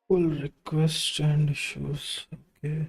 Pull requests and issues. Okay.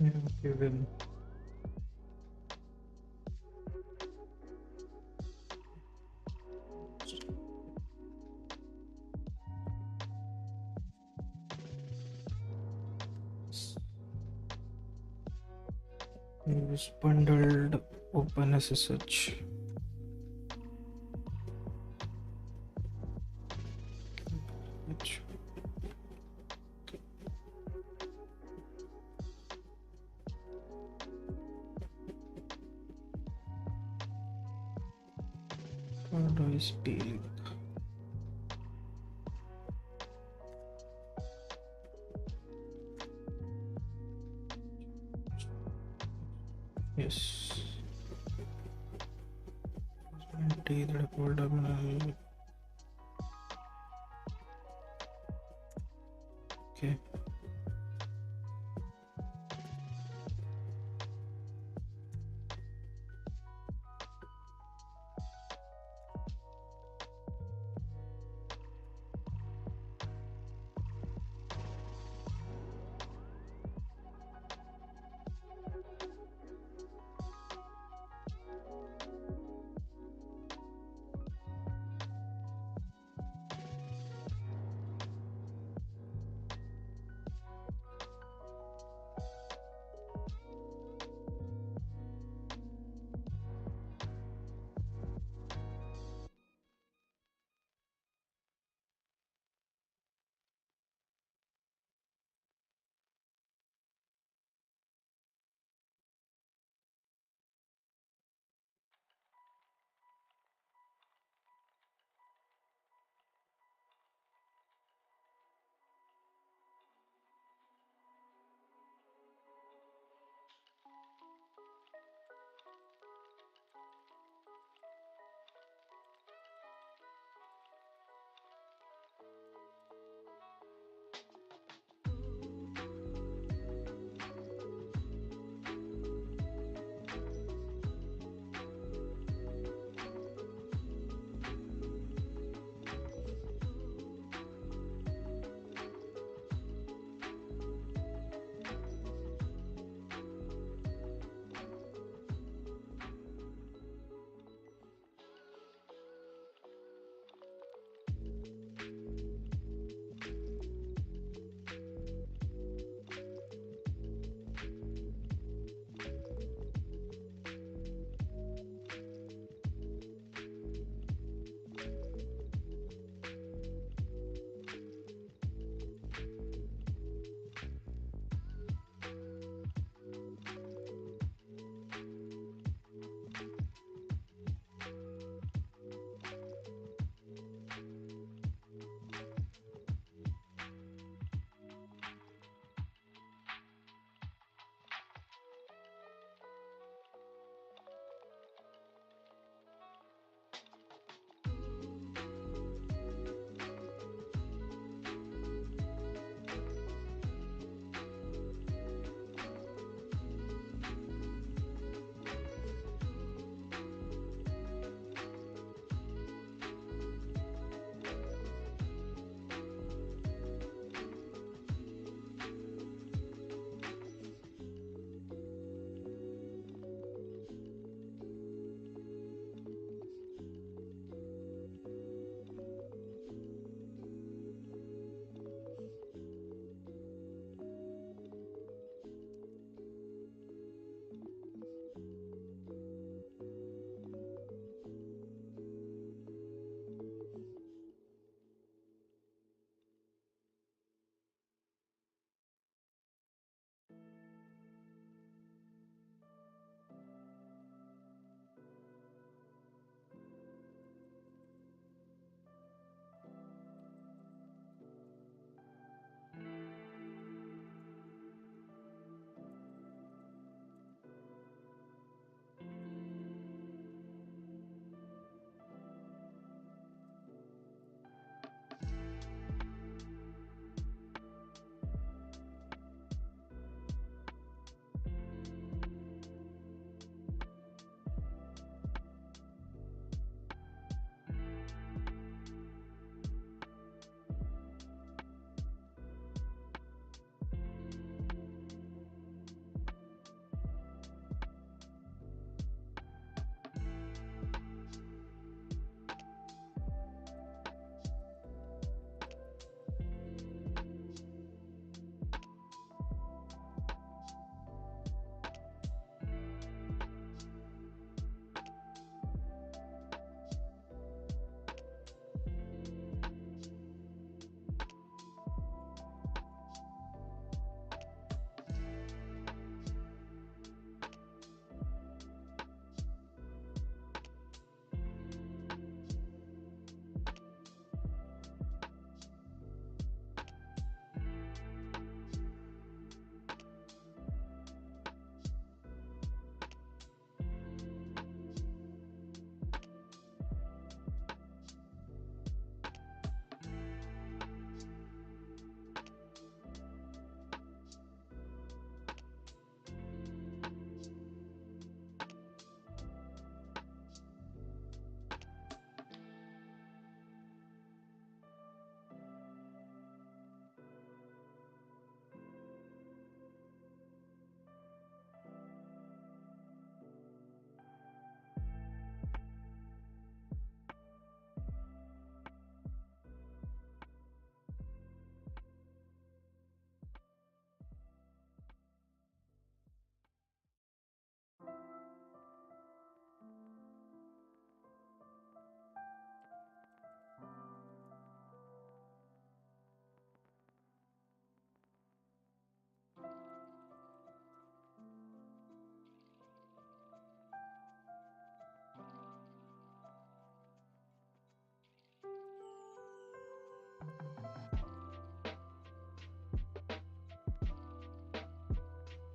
Yeah, okay, well. Use bundled OpenSSH. What do I steal? Yes. T that folder. Okay.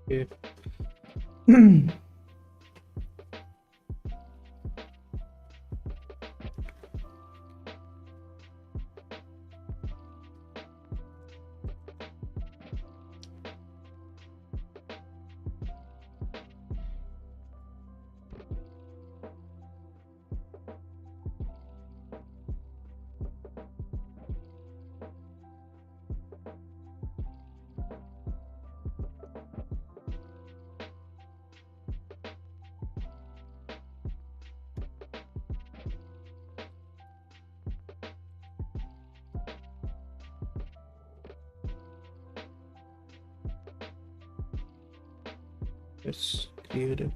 Okay. Let's create it.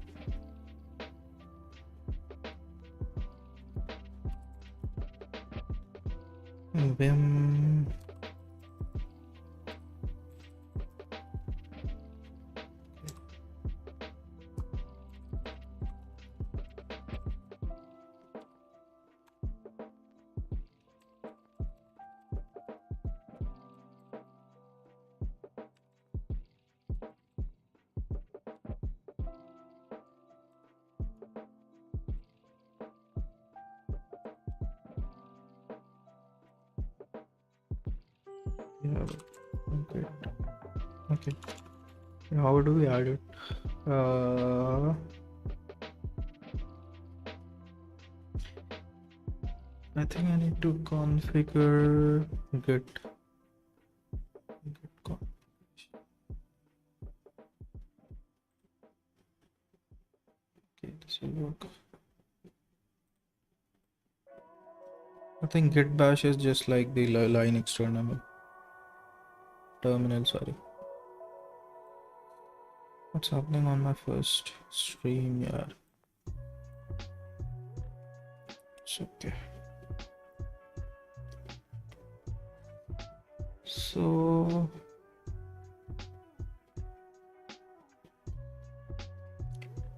Vim. Yeah. Okay. Okay. How do we add it? I think I need to configure git configuration. Okay, this will work. I think git bash is just like the Linux terminal. Sorry. What's happening on my first stream? Yeah, it's okay. So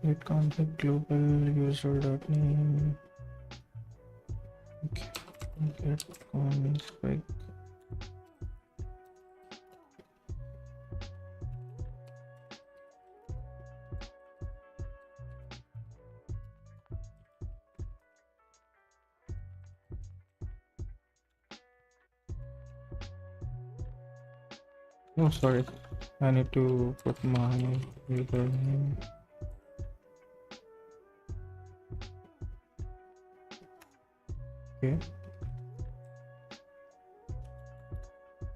git config global user.name. Okay. Git config. Oh, sorry. I need to put my username. Okay.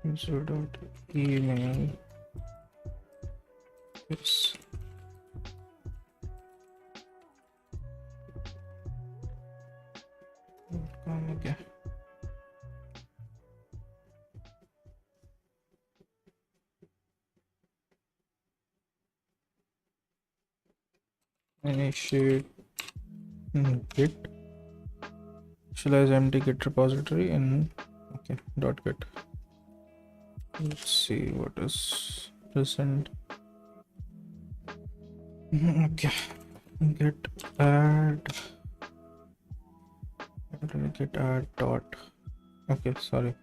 User.email. Yes. Okay. Initiate git. Initialize empty git repository in okay .git. Let's see what is present. Okay. Git add. Git add dot. Okay, sorry.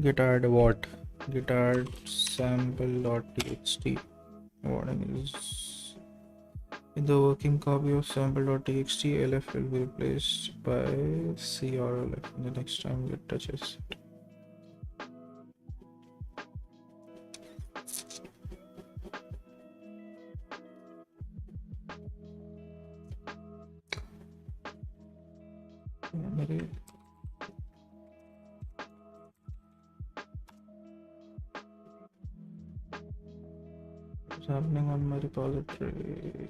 Git add what? Git add sample.txt. Warning is in the working copy of sample.txt, lf will be replaced by crlf the next time it touches it. What's happening on my repository?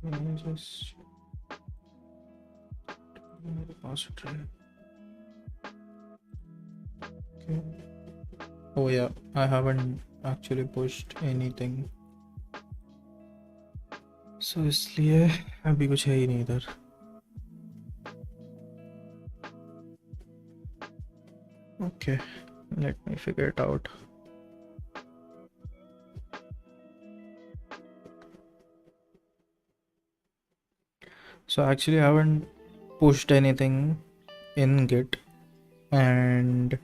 Let me just my repository. Okay. Oh yeah, I haven't actually pushed anything, so इसलिए अभी कुछ है ही नहीं इधर. Okay, let me figure it out. So actually I haven't pushed anything in Git, and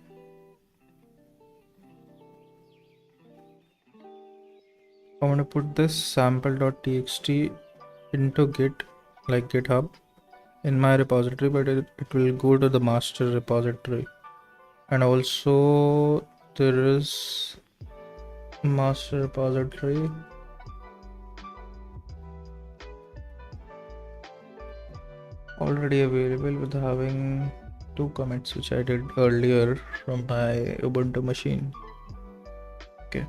I'm gonna put this sample.txt into Git, like GitHub, in my repository, but it will go to the master repository. And also there is master repository already available with having 2 commits, which I did earlier from my Ubuntu machine. Okay.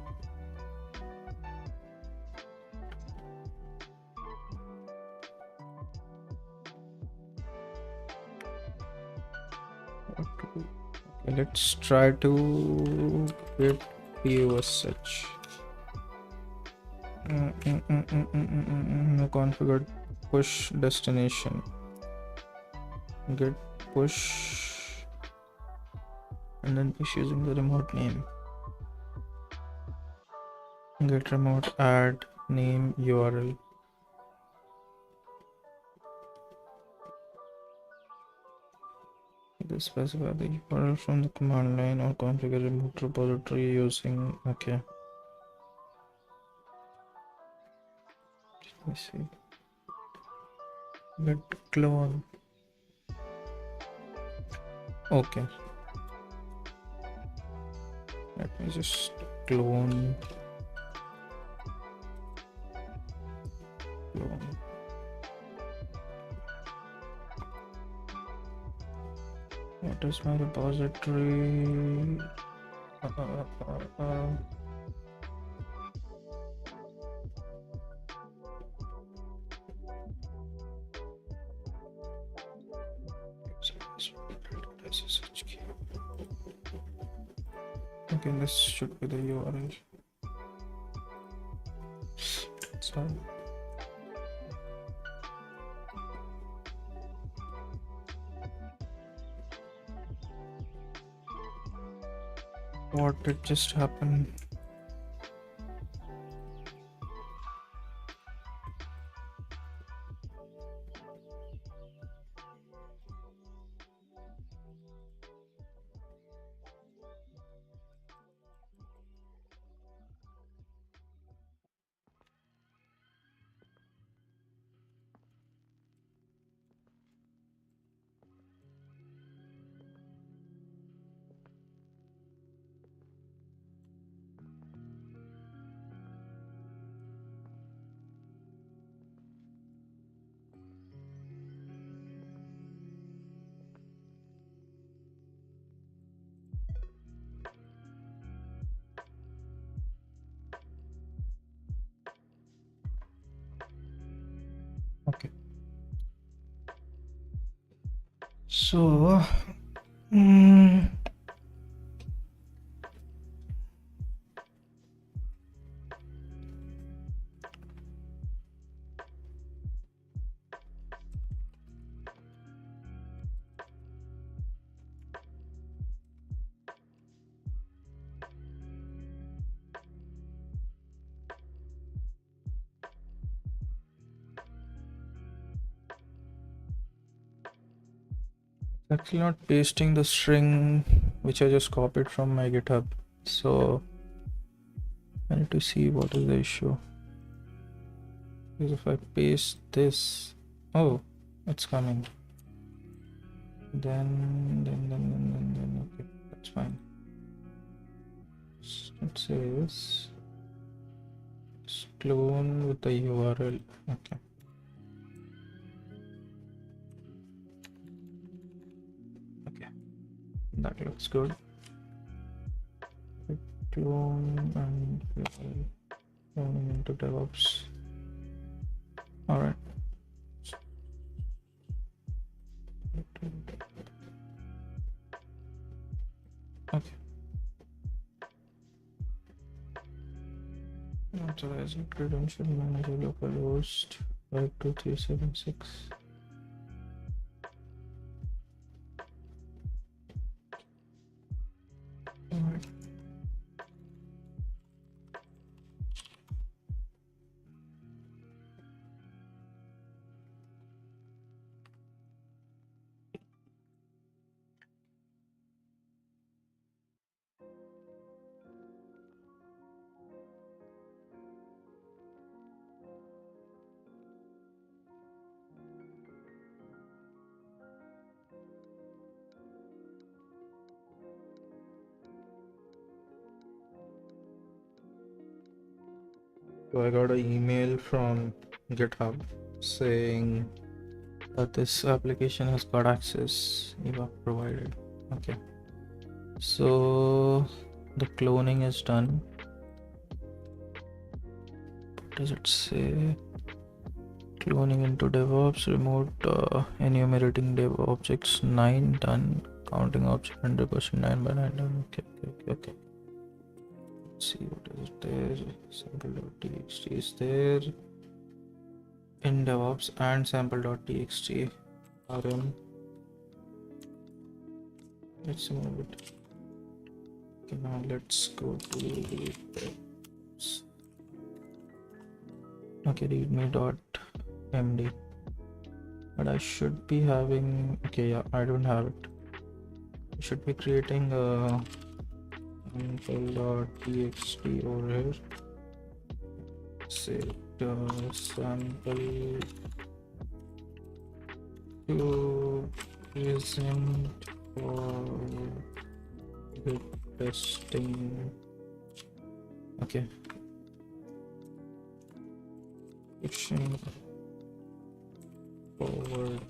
Okay, let's try to get POSH. Configured push destination. Get push and then push using the remote name. Get remote add name URL. Either specify the URL from the command line or configure remote repository using. Okay. Let me see. Git clone. Okay. Let me just clone. What is my repository? Okay, this should be the URL. Sorry. What did just happen? Okay. So, actually not pasting the string which I just copied from my GitHub. So I need to see what is the issue. Because if I paste this, oh, it's coming. Then okay, that's fine. Let's say this. Let's clone with the URL. Okay. Okay, that looks good. Clone and cloning into DevOps. All right. Okay. Authorizing credential manager localhost 52376. All right. So I got an email from GitHub saying that this application has got access EVA provided. Okay. So the cloning is done. What does it say? Cloning into DevOps, remote enumerating dev objects 9 done, counting object 100% 9 by 9 done. Okay. Let's see what is there. Sample.txt is there in DevOps and sample.txt are in. Let's move it. Okay, now let's go to DevOps. Okay, readme.md. But I should be having, okay, yeah, I don't have it. I should be creating a sample.txt over here. Say sample to present for the testing. Okay. Pushing forward.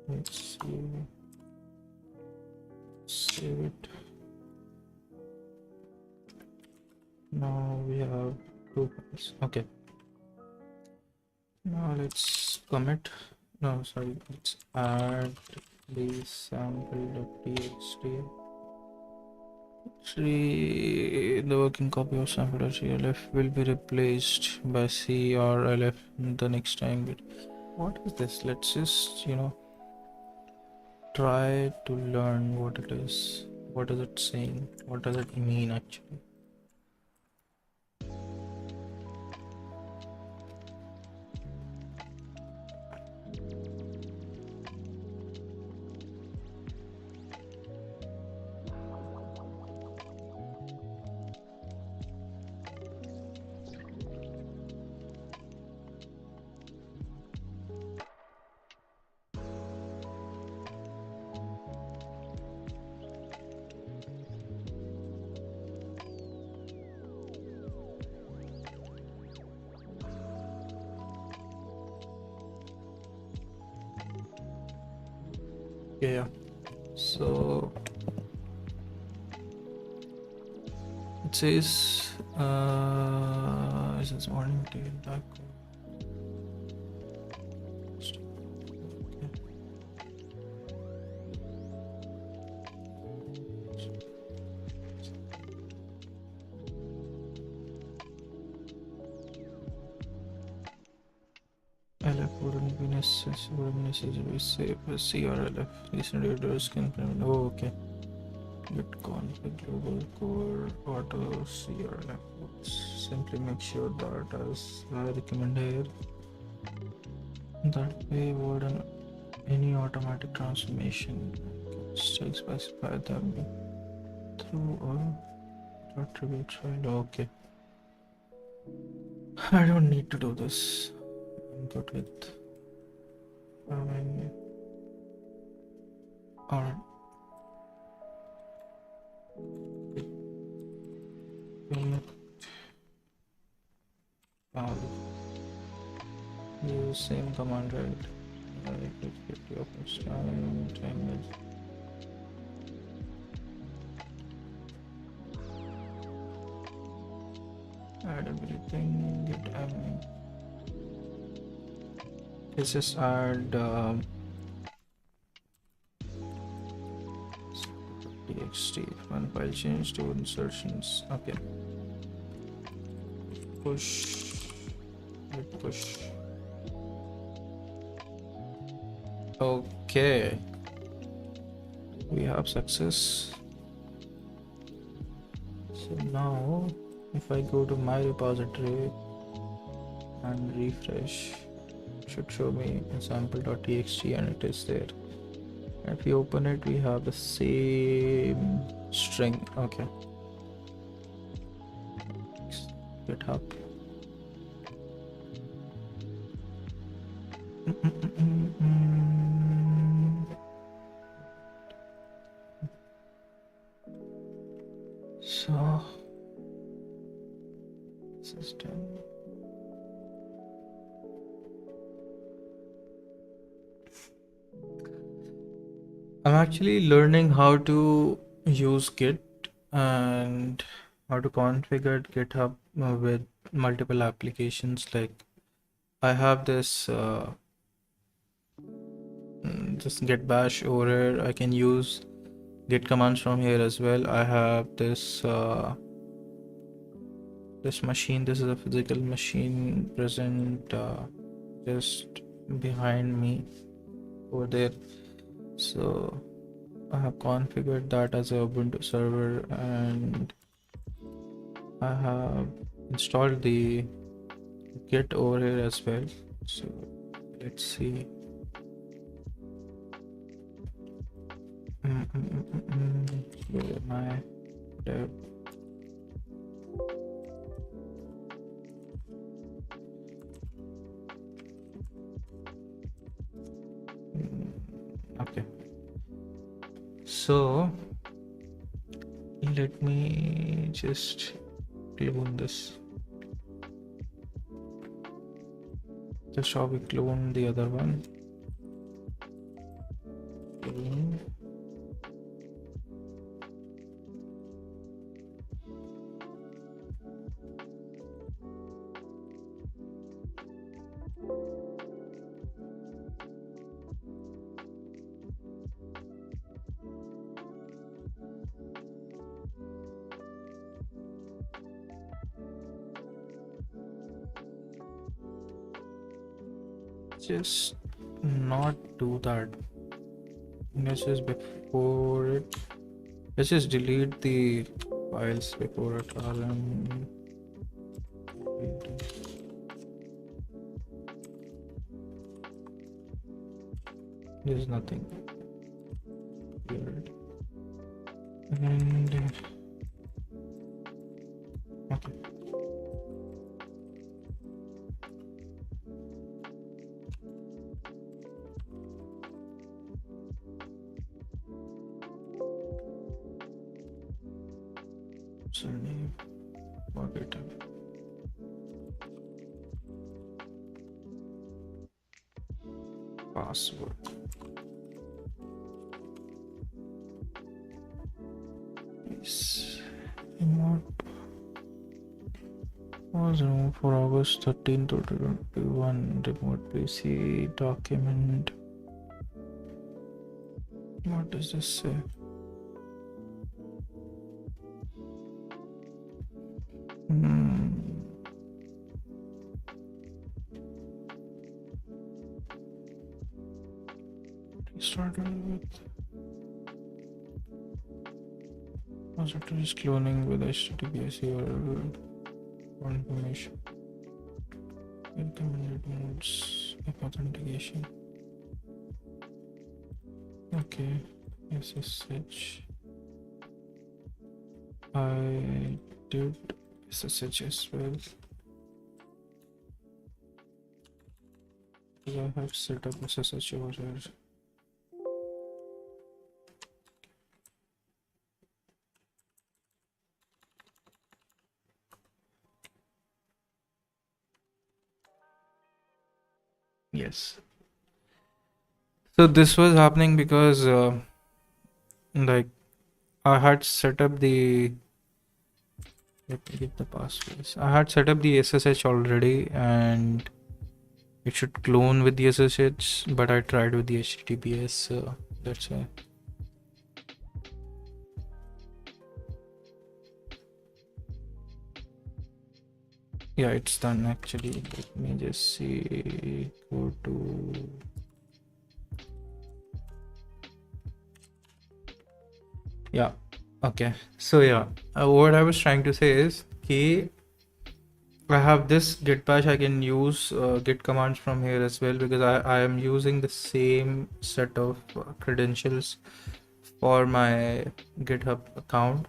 Let's see. Save it. Now we have 2 files. Okay. Now let's commit. No, sorry. Let's add the sample.txt. The working copy of sample.clf will be replaced by C or LF the next time. What is this? Let's just, try to learn what it is. What is it saying? What does it mean actually? Yeah. So it says this morning tail back. LF wouldn't be necessary. Save C or LF. Recent editors can implement. Oh, okay. Git config global core auto C or LF. Simply make sure that as I recommend here, that way word and any automatic transformation still specify them through a attribute file. Okay. I don't need to do this. I'm good with alright. Use same command, right? Add everything, get admin. Let's just add txt one file change to insertions. Okay. Push. Okay. We have success. So now if I go to my repository and refresh, it should show me a sample.txt and it is there. If we open it, we have the same string. Okay. GitHub. So system. I'm actually learning how to use Git and how to configure GitHub with multiple applications. Like I have this git bash over here. I can use git commands from here as well. I have this machine. This is a physical machine present just behind me over there. So I have configured that as a Ubuntu server, and I have installed the Git over here as well. So let's see. Where am I? Dev. Okay. So let me just clone this. Just how we clone the other one. Clone. Just not do that. Let's just before it. Let's just delete the files before it. There's nothing weird. And okay. Surname, forget it. Password. Yes. Remote was removed for August 13th, 2021. Remote PC document. What does this say? Started with repository is cloning with HTTPS or information. Recommended modes of authentication. Okay, SSH. I did SSH as well. I have set up SSH over here. Yes. So this was happening because like I had set up the, let me get the passwords. I had set up the SSH already and it should clone with the SSH, but I tried with the HTTPS, so that's why. Yeah, it's done actually. Let me just see. Go to yeah. Okay. So yeah, what I was trying to say is key. I have this git bash. I can use git commands from here as well because I am using the same set of credentials for my GitHub account,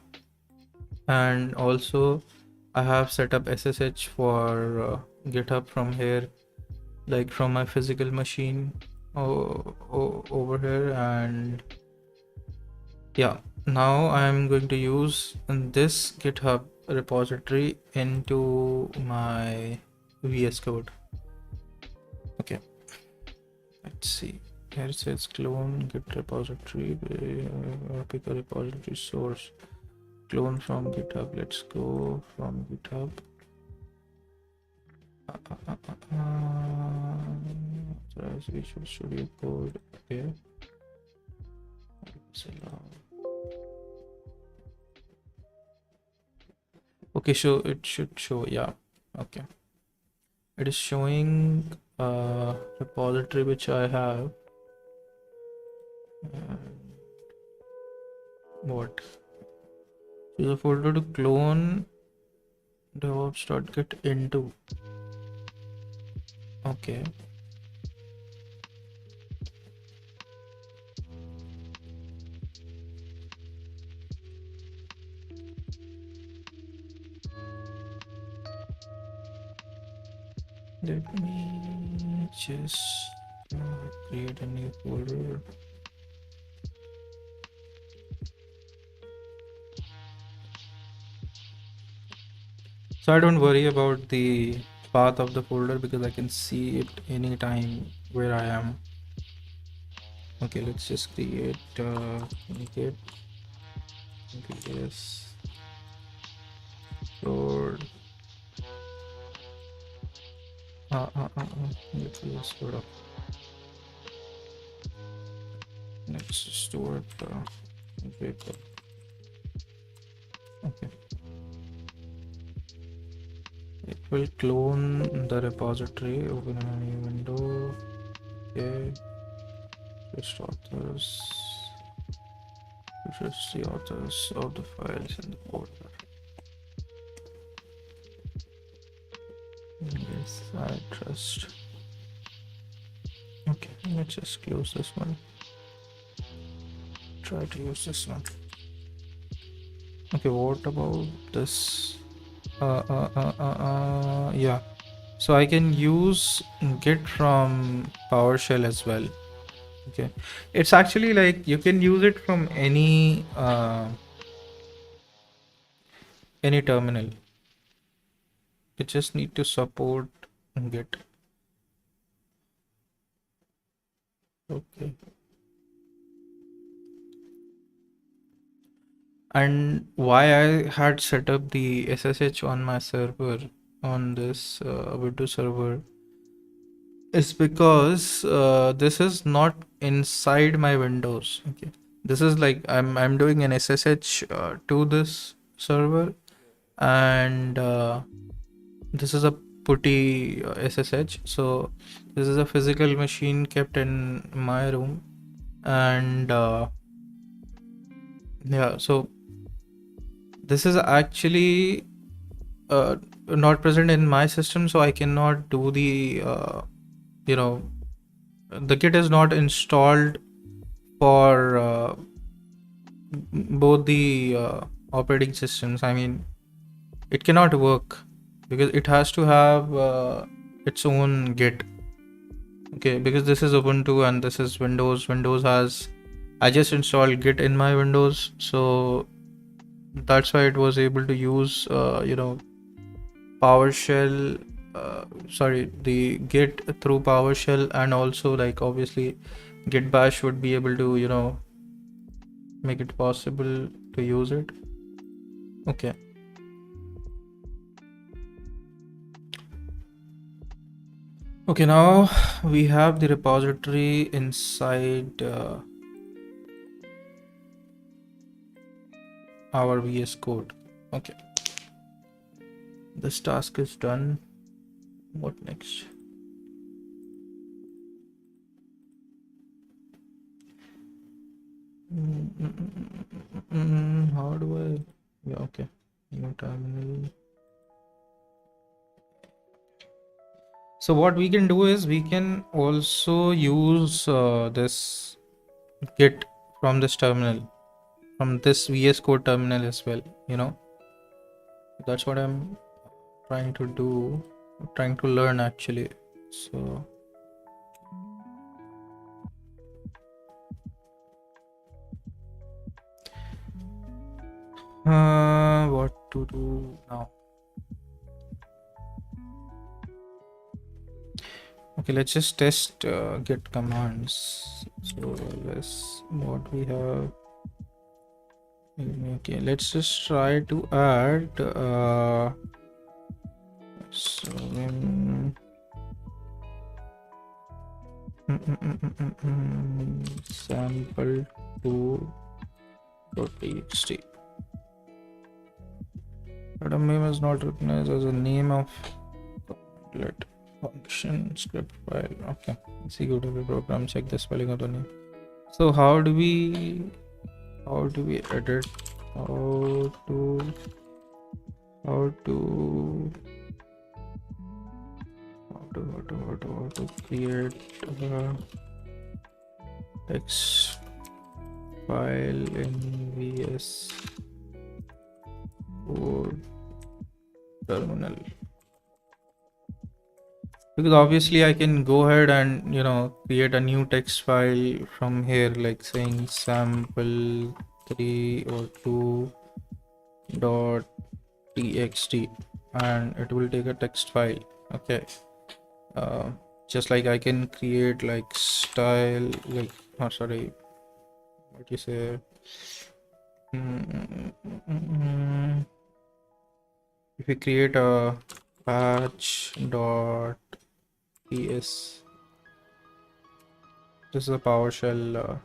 and also I have set up SSH for GitHub from here, like from my physical machine over here. And yeah, now I'm going to use this GitHub repository into my VS Code. Okay, let's see. Here it says clone git repository, pick a repository source. Clone from GitHub. Let's go from GitHub. Authorize Visual Studio Code. Okay. Okay, so it should show. Yeah. Okay. It is showing repository which I have. What? So the folder to clone DevOps.get into. Okay. Let me just create a new folder. So I don't worry about the path of the folder because I can see it anytime where I am. Okay, let's just create git yes stored let's just load up. Let's store it paper. Okay, it will clone the repository. Open a new window. Okay, just authors, just the authors of the files in the folder. Yes, I trust. Okay, let's just close this one. Try to use this one. Okay, what about this? Yeah. So I can use Git from PowerShell as well. Okay, it's actually like you can use it from any terminal. You just need to support Git. Okay. And why I had set up the SSH on my server on this Windows server is because this is not inside my Windows. Okay, this is like I'm doing an SSH to this server, and this is a putty SSH. So this is a physical machine kept in my room, and yeah, so this is actually not present in my system, so I cannot do the the Git is not installed for both the operating systems. I mean, it cannot work because it has to have its own Git. Okay, because this is Ubuntu and this is Windows. Windows has, I just installed Git in my Windows, so that's why it was able to use PowerShell, the Git through PowerShell, and also like obviously Git Bash would be able to make it possible to use it. Okay. Okay, now we have the repository inside our VS Code. Okay, this task is done. What next? How do I? Yeah, okay. New terminal. So what we can do is we can also use this Git from this terminal, from this VS Code terminal as well. That's what I'm trying to do, trying to learn actually. So what to do? Okay, let's just test git commands. So let's what we have. Okay, let's just try to add so sample 2.txt. But a meme is not recognized as a name of let function script file. Okay, execute the program, check the spelling of the name. So how do we edit how to how to create a text file in VS Code terminal? Because obviously I can go ahead and create a new text file from here, like saying sample 3 or 2 dot txt, and it will take a text file. Okay, just like I can create like style, like sorry, what you say, if we create a patch dot ps, this is a PowerShell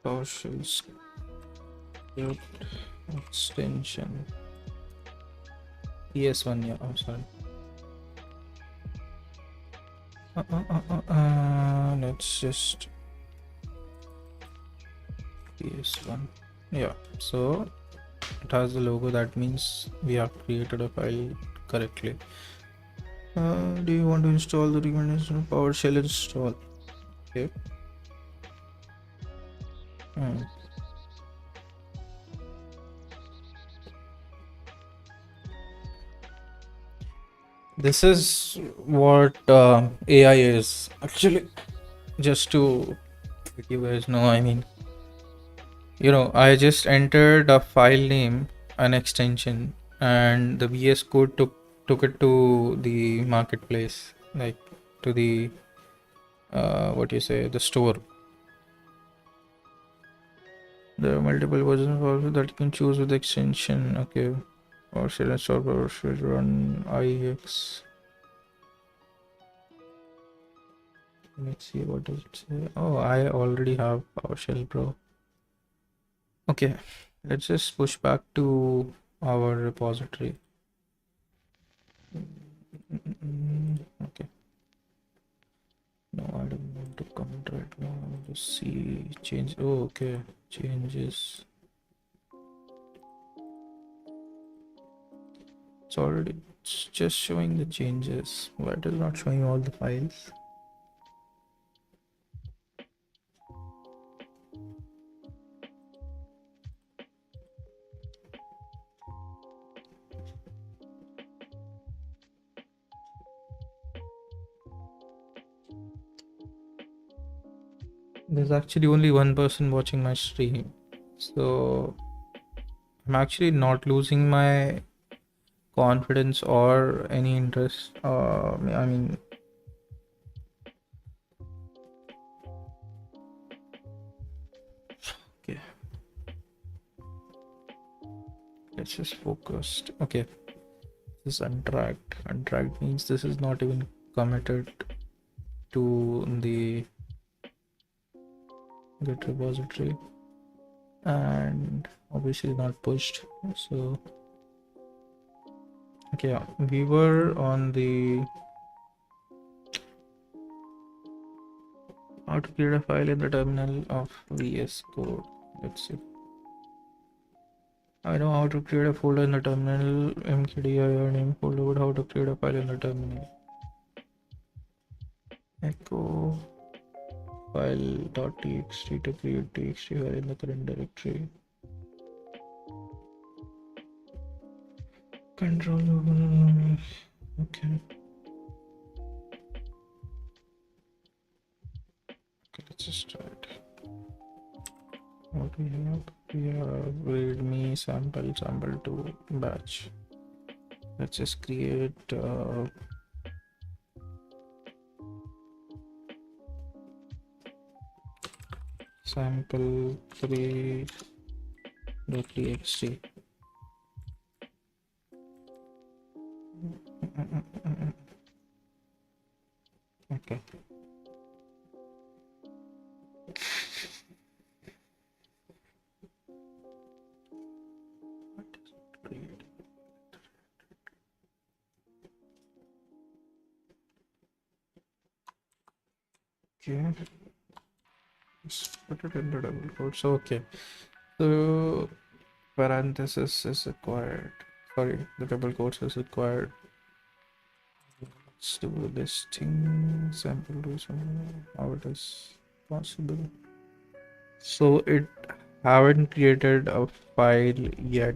PowerShell script extension ps1. Yeah, I'm sorry. Let's just ps1. Yeah, so it has the logo. That means we have created a file correctly. Do you want to install the recommendation PowerShell install? Okay. This is what AI is actually. Just to let you guys know, I mean, I just entered a file name, an extension, and the VS Code took it to the marketplace, like to the what you say, the store. There are multiple versions also that you can choose with the extension. Okay, or should install or should run IX. Let's see, what does it say? Oh, I already have PowerShell, bro. Okay, let's just push back to our repository. Okay. No, I don't want to comment right now. Just see change. Oh, okay. Changes. It's just showing the changes. Why it is not showing all the files? There's actually only one person watching my stream, so I'm actually not losing my confidence or any interest. I mean, okay, let's just focus. Okay, this is untracked. Untracked means this is not even committed to the Git repository, and obviously not pushed. So okay, yeah, we were on the how to create a file in the terminal of VS Code. Let's see. I know how to create a folder in the terminal, mkdir name folder, but how to create a file in the terminal? Echo file.txt to create txt file in the current directory. Control. Okay. Okay, let's just try it. What do we have? We have readme sample2 batch. Let's just create sample3.txt. Okay. What is it create? Okay. Let's put it in the double quotes. Okay. So parenthesis is required. Sorry, the double quotes is required. Let's do this thing. Sample do something. How it is possible. So it haven't created a file yet.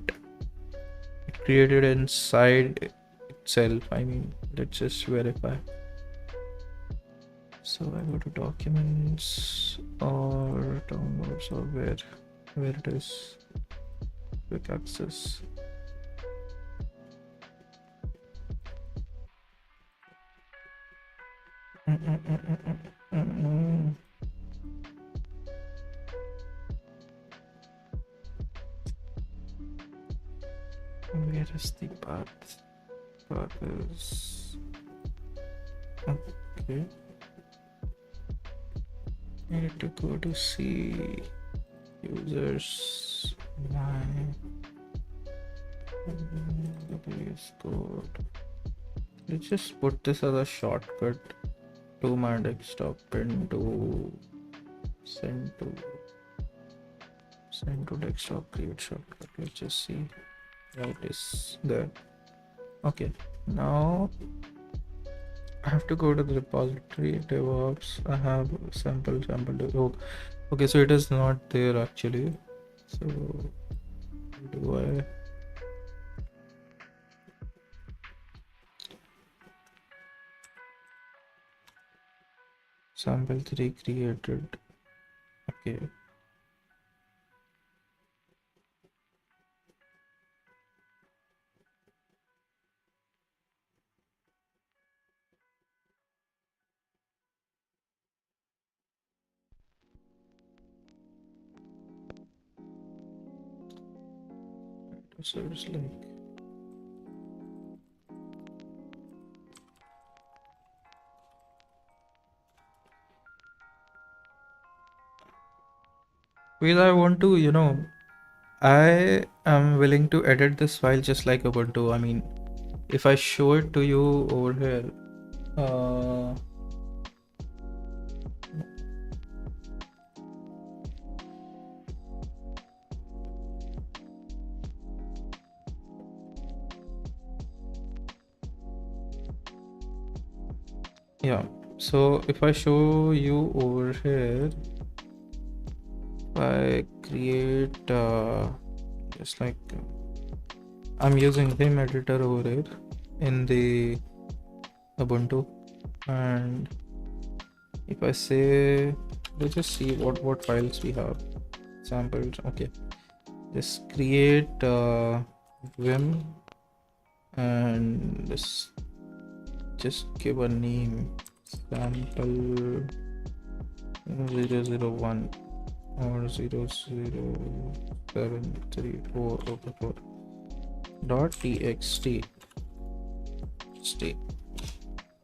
It created inside itself. I mean, let's just verify. So I go to documents or downloads or where it is. Quick access. Where is the path? Path is okay. I need to go to see users my WS code. Let's just put this as a shortcut to my desktop and to send to desktop create shortcut. Let's just see how it is there. Okay, now I have to go to the repository DevOps. I have sample. Oh, okay, so it is not there actually. So do I? Sample3 created. Okay. So it's like well, I want to, I am willing to edit this file just like Ubuntu. I mean, if I show it to you over here, yeah. So if I show you over here, I create just like I'm using Vim editor over here in the Ubuntu, and if I say, let's just see what files we have. Samples. Okay, just create Vim and just give a name, sample 001 or 00734 dot txt.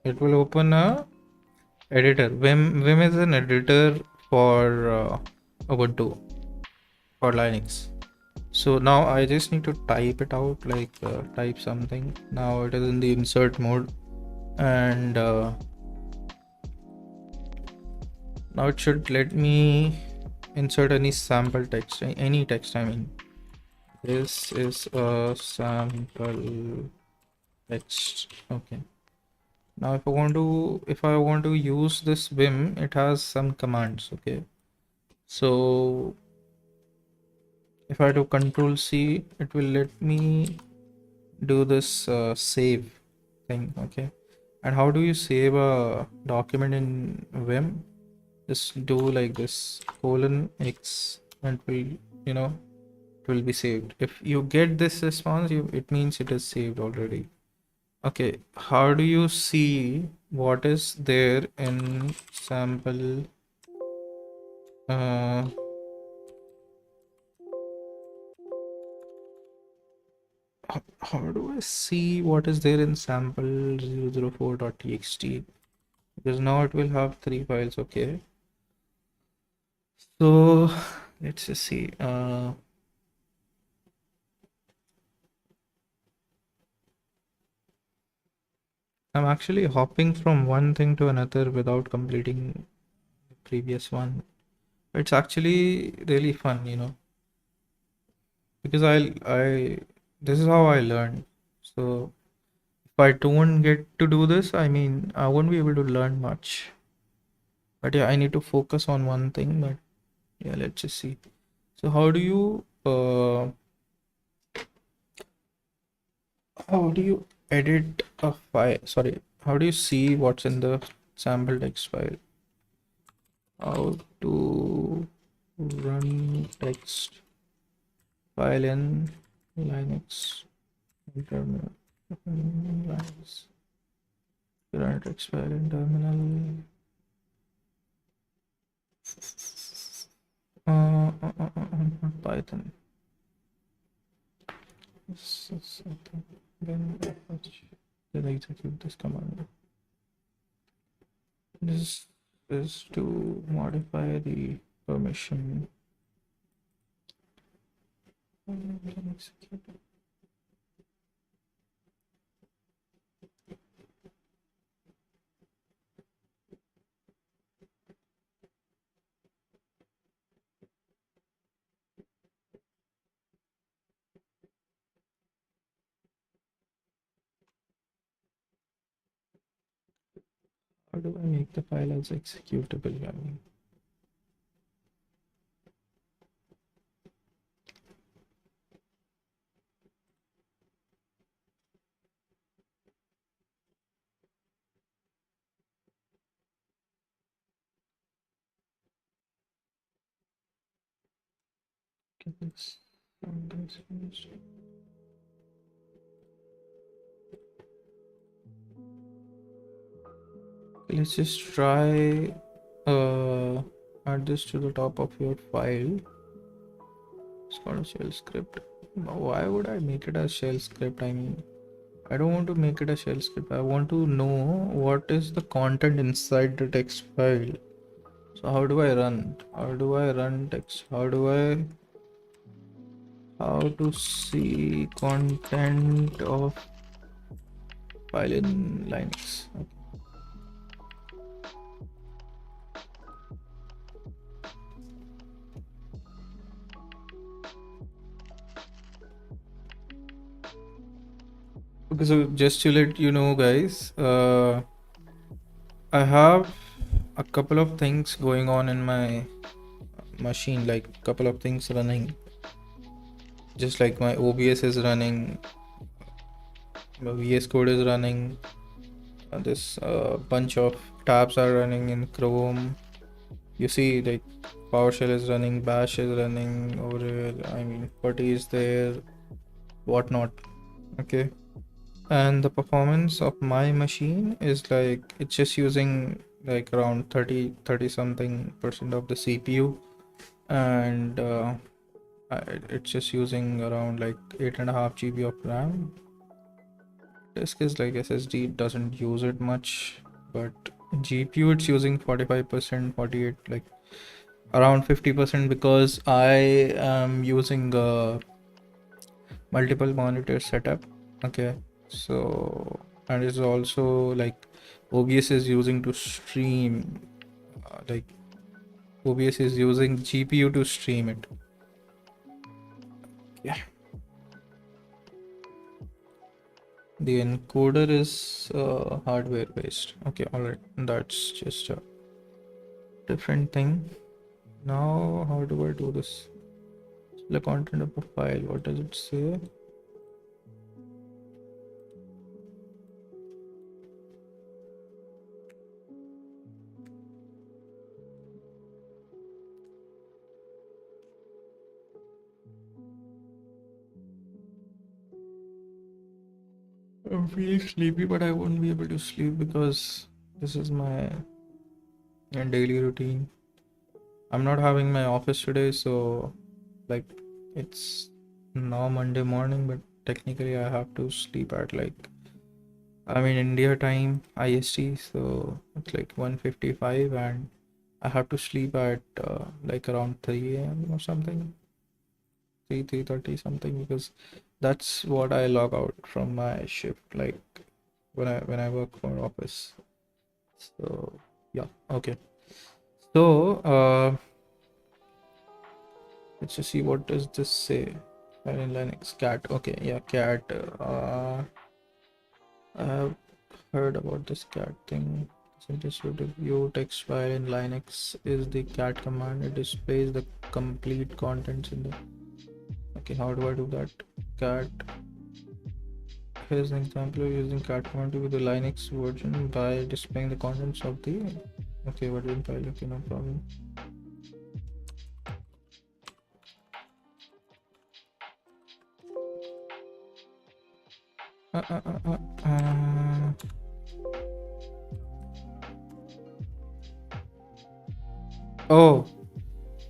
It will open a editor. Vim is an editor for Ubuntu for Linux. So now I just need to type it out, like type something. Now it is in the insert mode, and now it should let me insert any sample text, any text. I mean, this is a sample text. Okay. Now if I want to use this Vim, it has some commands. Okay. So if I do Control C, it will let me do this save thing. Okay. And how do you save a document in Vim? Just do like this : X and it will be saved. If you get this response, it means it is saved already. Okay, how do you see what is there in sample? Uh, how do I see what is there in sample 004.txt? Because now it will have 3 files. Okay, so let's just see. I'm actually hopping from one thing to another without completing the previous one. It's actually really fun, because I this is how I learn. So if I don't get to do this, I mean, I won't be able to learn much. But yeah, I need to focus on one thing. But yeah, let's just see. So how do you edit a file? Sorry, how do you see what's in the sample text file? How to run text file in Linux terminal. Linux. Run text file in terminal. Python. Then execute this command. This is to modify the permission. Execute. How do I make the file as executable? I mean, get this. Let's just try add this to the top of your file. It's called a shell script. Why would I make it a shell script? I mean, I don't want to make it a shell script. I want to know what is the content inside the text file. So how do I run? How do I run text? How to see content of file in Linux? Okay. Okay, so just to let you know, guys, I have a couple of things going on in my machine, like a couple of things running. Just like my OBS is running, my VS Code is running, this bunch of tabs are running in Chrome. You see, like PowerShell is running, Bash is running over here. I mean, Putty is there, whatnot. Okay. And the performance of my machine is like it's just using like around 30 something percent of the CPU, and it's just using around like 8.5 GB of RAM. Disk is like SSD, doesn't use it much, but GPU it's using 45%, 48, like around 50%, because I am using a multiple monitor setup. Okay, so and it's also like OBS is using to stream, like OBS is using GPU to stream it. Yeah. The encoder is hardware based. Okay, all right, that's just a different thing. Now, how do I do this? The content of a file. What does it say? I'm feeling sleepy, but I won't be able to sleep because this is my daily routine. I'm not having my office today, so like it's now Monday morning, but technically I have to sleep at like I'm in India time IST, so it's like 1:55, and I have to sleep at like around 3 a.m. or something, 3:30 something, because that's what I log out from my shift, like when I work for office. So yeah, okay. So let's just see, what does this say? File in Linux cat. Okay, yeah, cat. I have heard about this cat thing. Just view text file in Linux is the cat command. It displays the complete contents in the. Okay, how do I do that? Cat. Here's an example of using cat command with the Linux version by displaying the contents of the. Okay, version file. Okay, no problem. Uh, uh, uh, uh, uh. Oh,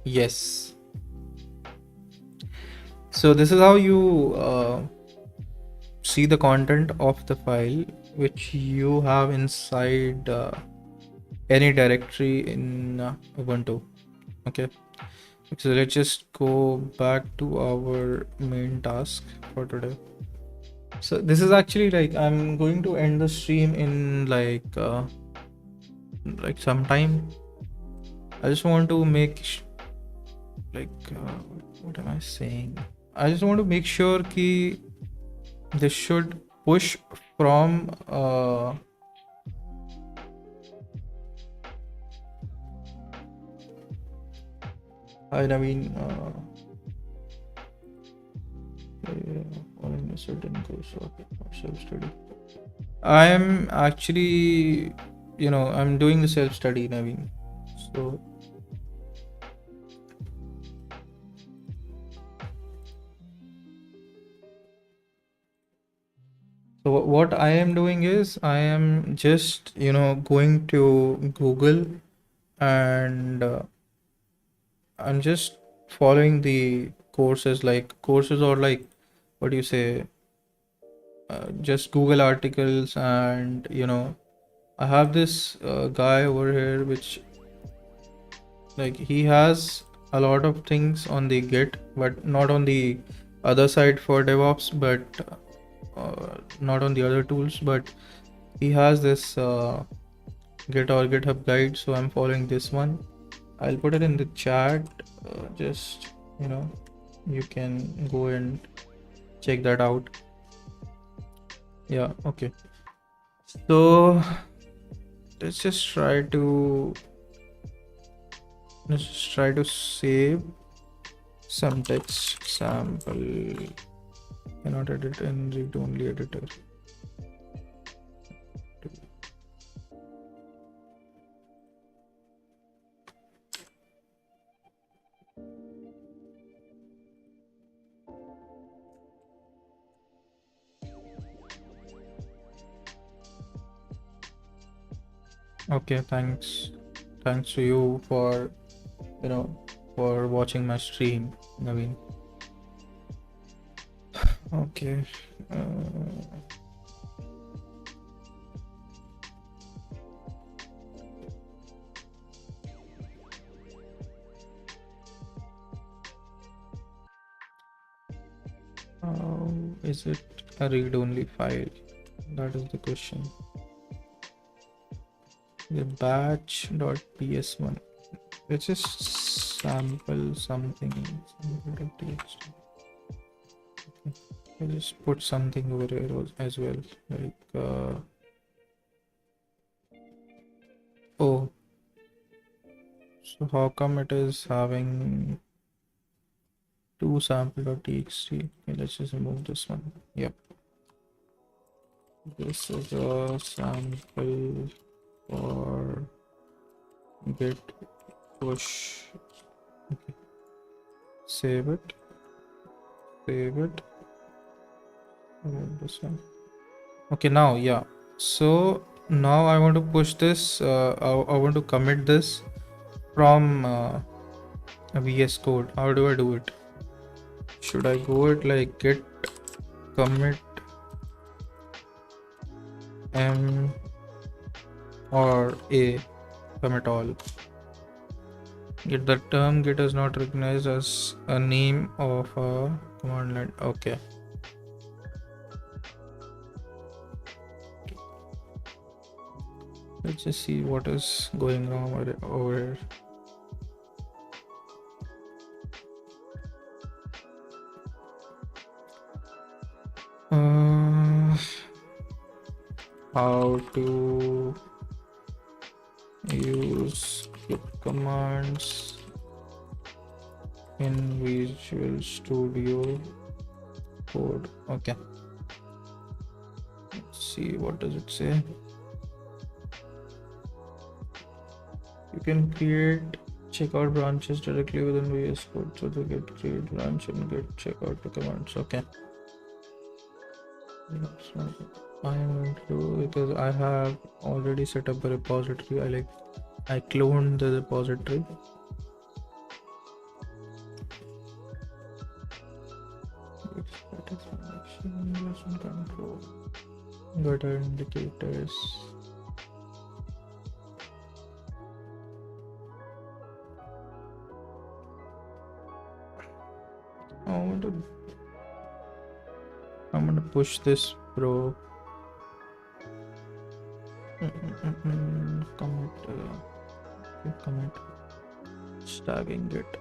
yes. So this is how you see the content of the file which you have inside any directory in Ubuntu. Okay, so let's just go back to our main task for today. So this is actually like I'm going to end the stream in like some time. I just want to what am I saying? I just want to make sure ki this should push from I mean following a certain course of self-study. I am actually, I'm doing the self-study, Naveen. So what I am doing is I am just, going to Google, and I'm just following the courses or like, what do you say, just Google articles, and I have this guy over here which like he has a lot of things on the Git, but not on the other side for DevOps, but not on the other tools, but he has this Git or GitHub guide, so I'm following this one. I'll put it in the chat. Just you can go and check that out. Yeah, okay. So let's just try to save some text sample. Cannot edit in read only editor. Okay, thanks to you for for watching my stream, Naveen. Okay. Is it a read-only file? That is the question. The batch.ps1. Let's just sample something. Sample.txt. Okay. I'll just put something over here as well. Like oh, so how come it is having two sample.txt? Okay, let's just remove this one. Yep. This is a sample for git push. Okay. Save it. Remove this one. Okay, now, yeah. So now I want to push this. I want to commit this from VS Code. How do I do it? Should I go it like git commit m or a commit all? Get the term git is not recognized as a name of a command line. Okay. Let's just see what is going wrong over here. How to use git commands in Visual Studio Code. Okay. Let's see, what does it say? You can create checkout branches directly within VS Code. So the git create branch and git checkout the commands. Okay. That's not what I am going to do because I have already set up a repository. I cloned the repository. Version control. Got our indicators. I'm gonna push this, bro. Commit tagging it.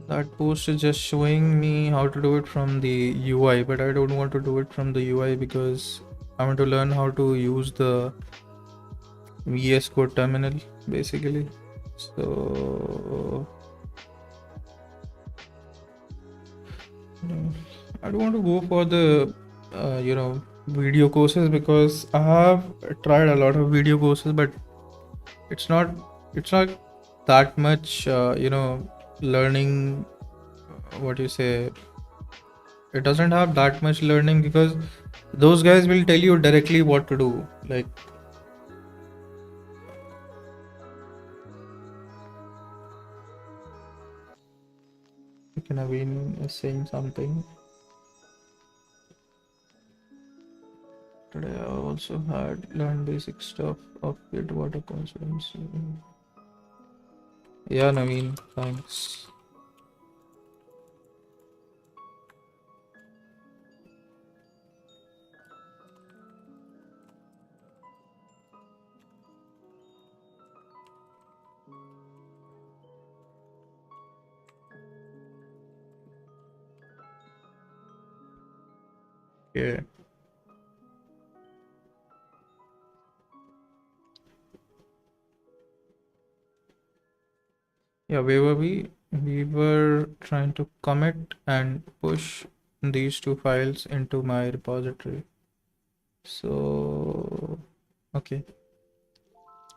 That post is just showing me how to do it from the UI, but I don't want to do it from the UI because I want to learn how to use the VS Code terminal basically. So I don't want to go for the video courses because I have tried a lot of video courses, but it's not that much learning. What you say, it doesn't have that much learning because those guys will tell you directly what to do. Like, Naveen is saying something. Today I also had learned basic stuff of Git water consequence. Yeah, Naveen, thanks. Yeah. Yeah, where were we? We were trying to commit and push these two files into my repository. So, okay.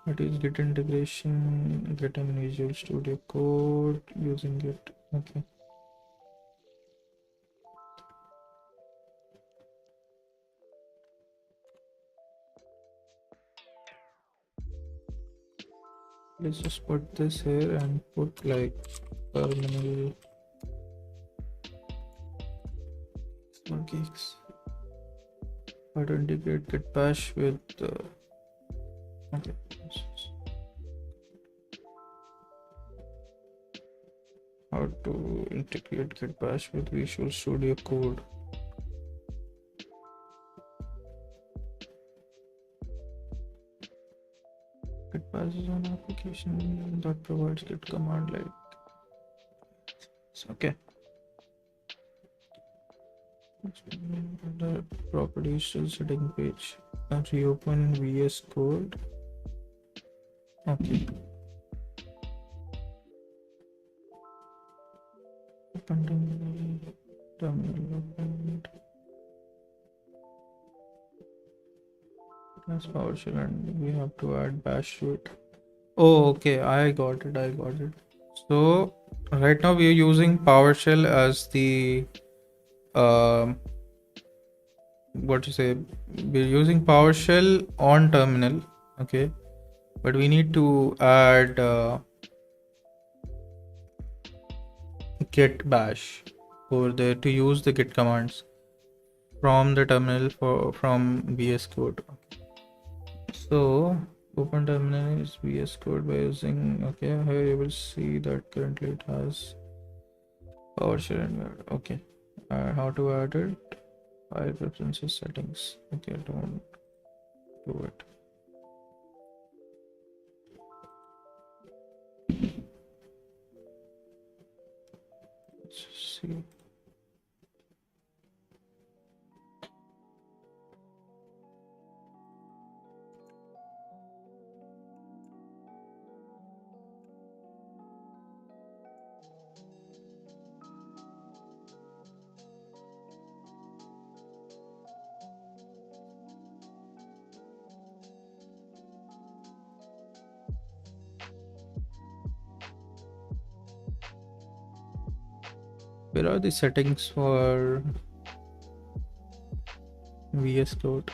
It is Git integration, Git in Visual Studio Code using Git. Okay. Let's just put this here and put like terminal for geeks. How to integrate Git bash with okay. How to integrate Git bash with Visual Studio Code. Git bash is an application that provides Git command like. Okay. The properties still setting page. And reopen VS Code. Okay. Terminal opened. That's PowerShell and we have to add bash to it. Oh, okay. I got it. So right now we are using PowerShell as the what to say, we're using PowerShell on terminal, okay, but we need to add git bash over there to use the git commands from the terminal from VS Code. So open terminal is VS Code by using, okay, here you will see that currently it has PowerShell and okay. How to add it? File preferences settings. Okay, don't do it. Let's see. Where are the settings for VS Code?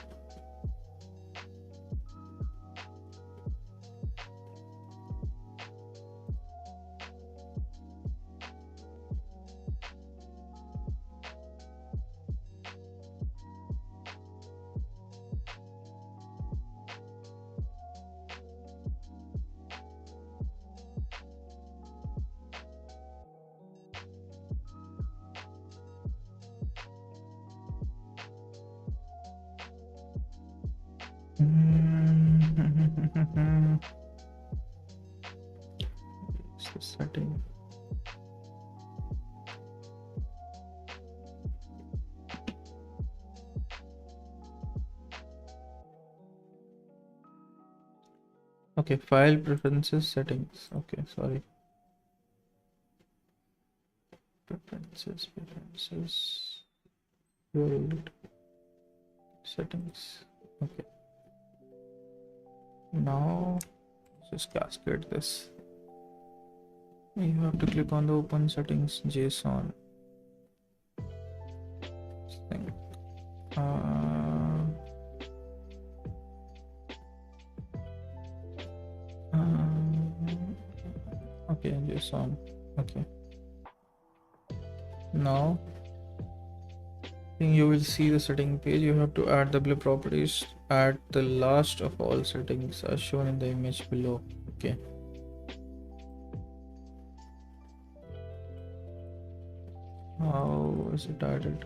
It's the setting. Okay, file preferences settings. Okay, sorry. Preferences. Settings. Okay. Now just cascade this. You have to click on the open settings JSON thing. Okay, JSON. Okay. Now you will see the setting page. You have to add the properties at the last of all settings as shown in the image below. Okay. How is it added?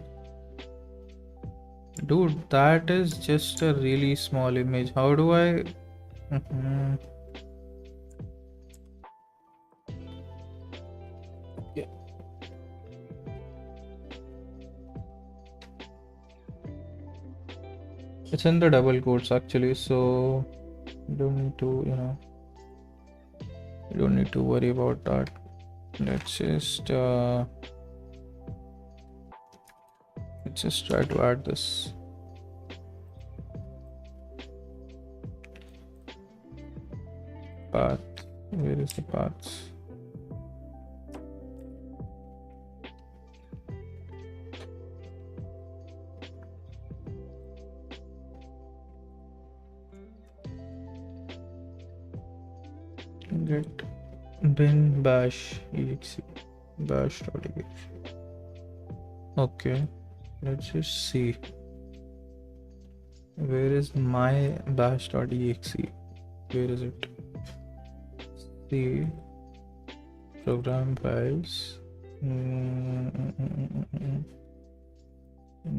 Dude, that is just a really small image. How do I? Yeah. It's in the double quotes actually, so you don't need to, you don't need to worry about that. Let's just try to add this. Path. Where is the path? Get bin bash exe bash.exe. Okay, let's just see. Where is my bash.exe? Where is it? See program files.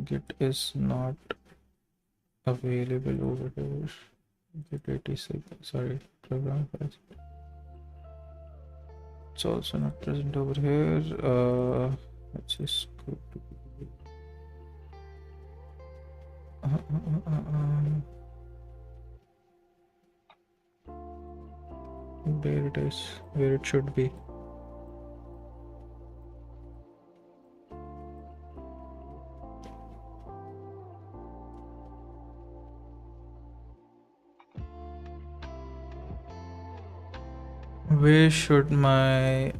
Git is not available over here. Git 86. Sorry, program files. It's also not present over here. Let's just go to where it is, where it should be. Where should my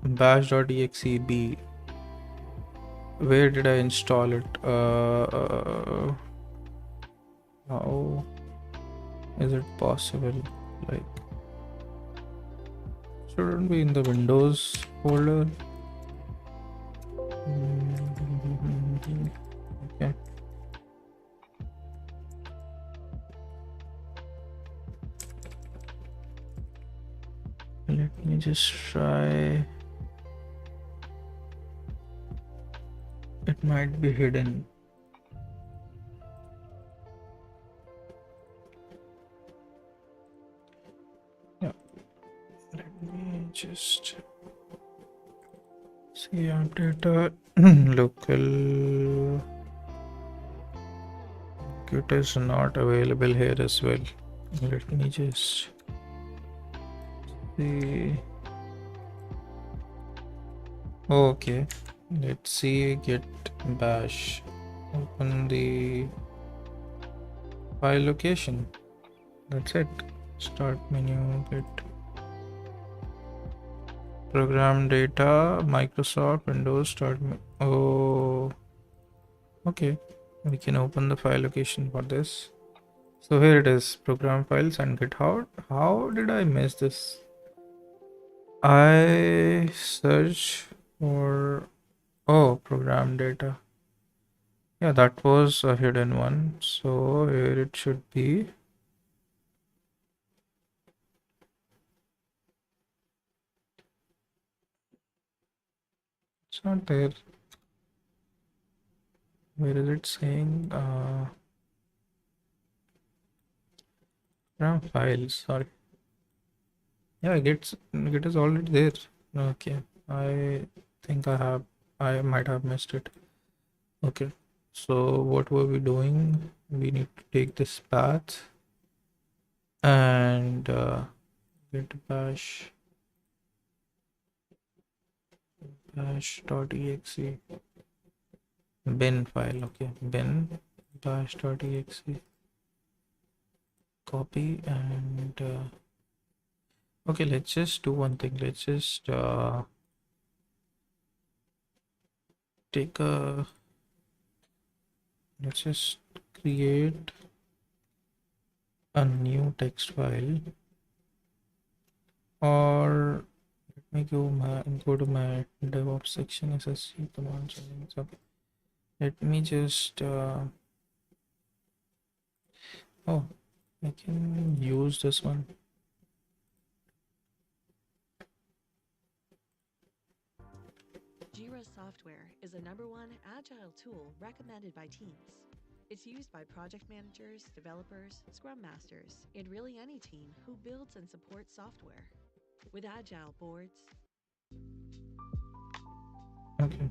bash.exe be? where did I install it? How is it possible? Like, shouldn't be in the Windows folder. Okay. Let me just try. It might be hidden. Yeah. Let me just see update local. It is not available here as well. Let me just see. Okay, let's see. Git bash. Open the file location. That's it. Start menu. Git program data. Microsoft Windows. Start. Oh, okay. We can open the file location for this. So here it is. Program files and GitHub. How did I miss this? I search for program data. Yeah, that was a hidden one. So here it should be. It's not there. Where is it saying? Program files. Sorry. Yeah, Git is already there. Okay. I think I might have missed it. Okay. So what were we doing? We need to take this path and git bash.exe bin file. Okay, bin bash.exe. Copy and okay, let's just do one thing. Let's just let's just create a new text file, or let me go to my DevOps section, SSC commands. Okay, let me just oh, I can use this one. Jira software is the #1 agile tool recommended by teams. It's used by project managers, developers, scrum masters, and really any team who builds and supports software. With agile boards, Okay.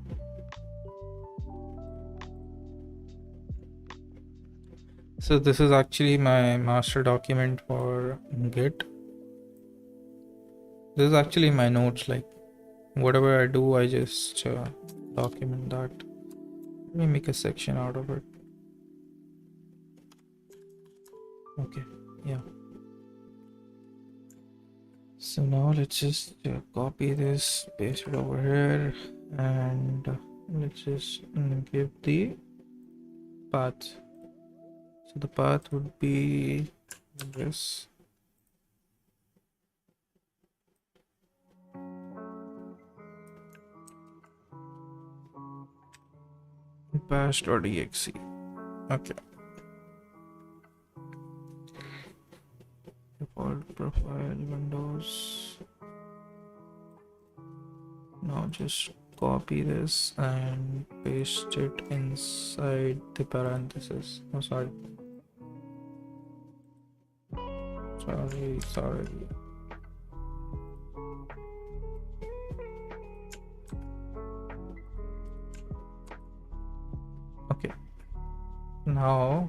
So this is actually my master document for Git. This is actually my notes, like whatever I do, I just document that. Let me make a section out of it. Okay, yeah. So now let's just copy this, paste it over here, and let's just give the path. So the path would be this. Bash.exe. Okay. Default profile Windows. Now just copy this and paste it inside the parenthesis. Oh, sorry. Sorry. Okay. Now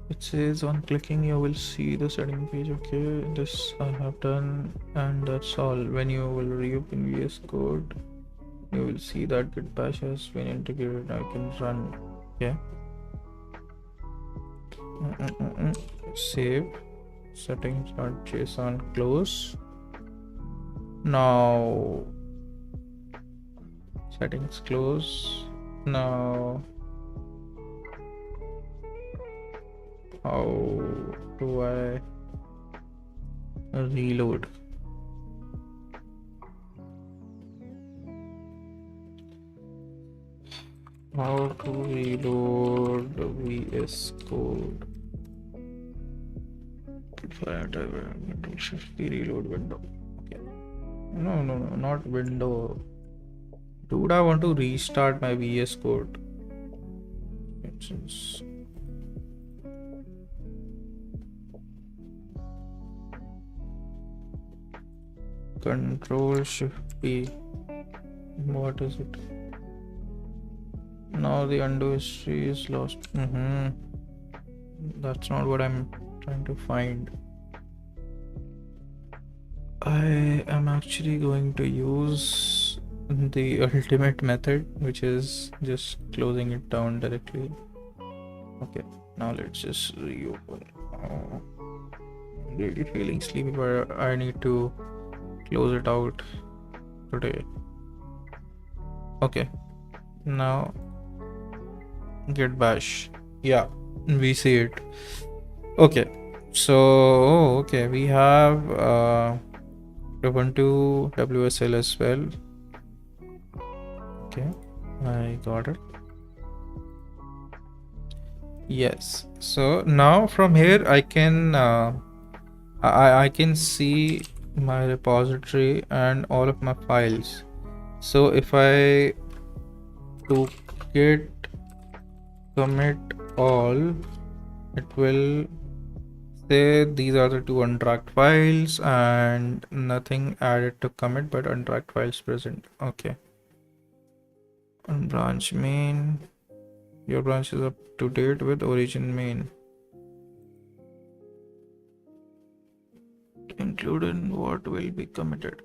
it says on clicking you will see the setting page. Okay, this I have done, and that's all. When you will reopen VS Code, you will see that Git bash has been integrated. Now you can run. Okay. Save settings.json, close. Now Settings close. Now how do I reload? How to reload VS Code? Control Shift the reload window. Okay. No, not window. Dude, I want to restart my VS Code. Since Control Shift P. What is it? Now the undo history is lost. That's not what I'm trying to find. I am actually going to use the ultimate method, which is just closing it down directly. Okay, now let's just reopen. Oh, I'm really feeling sleepy, but I need to close it out today. Okay, now git bash. Yeah, we see it. Okay, so okay, we have Ubuntu WSL as well. Okay, I got it. Yes, so now from here I can I can see my repository and all of my files. So if I do git commit all, it will say these are the two untracked files and nothing added to commit but untracked files present. Okay, on branch main, your branch is up to date with origin main. Included what will be committed.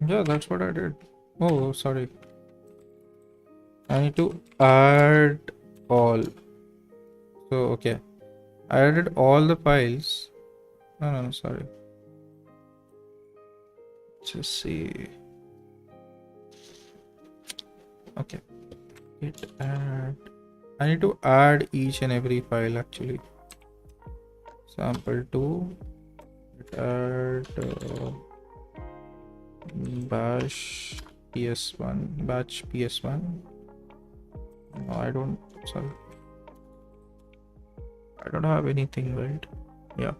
Yeah, that's what I did. Oh, sorry. I need to add all. So, okay. I added all the files. No, sorry. Just see. Okay. Git add. I need to add each and every file actually. Sample2. Git add bash ps1. Batch ps1. No, I don't. Sorry. I don't have anything, right? Yeah.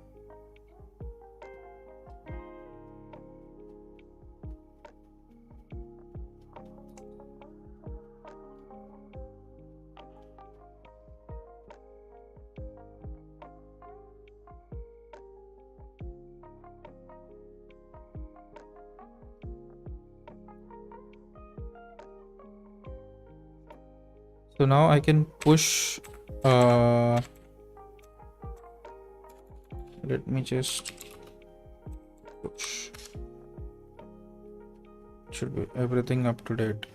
So now I can push. Let me just push. Should be everything up to date.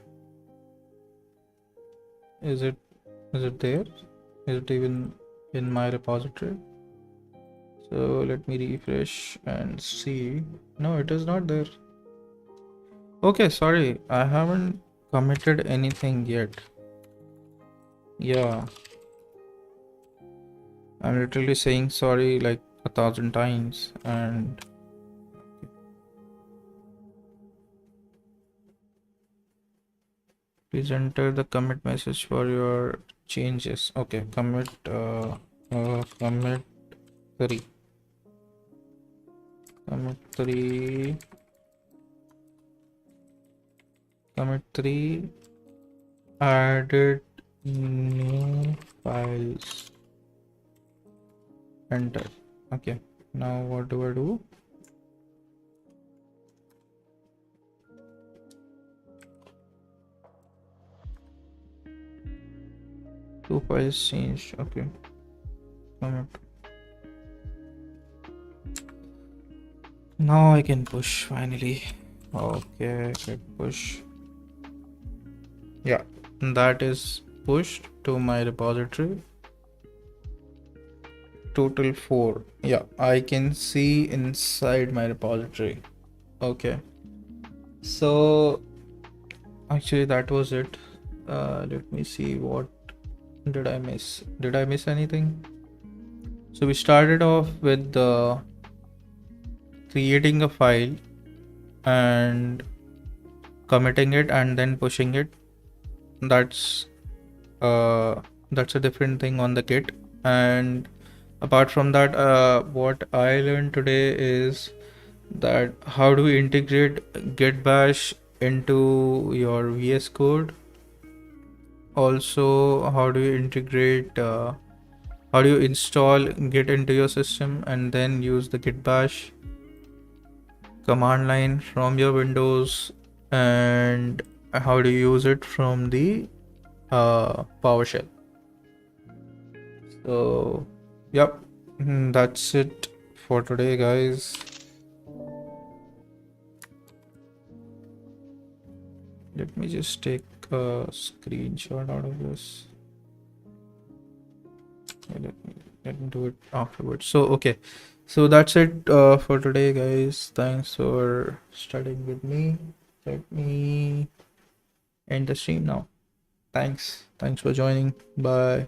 Is it there? Is it even in my repository? So let me refresh and see. No, it is not there. Okay, sorry, I haven't committed anything yet. Yeah, I'm literally saying sorry like 1,000 times. And please enter the commit message for your changes. Okay, commit commit 3 commit 3 added new files. Enter. Okay, now what do I do? Two files changed. Okay, commit. Now I can push finally. Okay, git push. Yeah, that is pushed to my repository. total 4. Yeah, I can see inside my repository. Okay, so actually that was it. Let me see, what did I miss? Did I miss anything? So we started off with creating a file and committing it and then pushing it. That's uh, that's a different thing on the Git. And apart from that, what I learned today is that how do we integrate Git Bash into your VS Code. Also, how do you integrate how do you install Git into your system and then use the Git Bash command line from your Windows, and how do you use it from the PowerShell. So yep, that's it for today, guys. Let me just take a screenshot out of this. Let me do it afterwards. So okay, so that's it for today, guys. Thanks for studying with me. Let me end the stream now. Thanks for joining. Bye.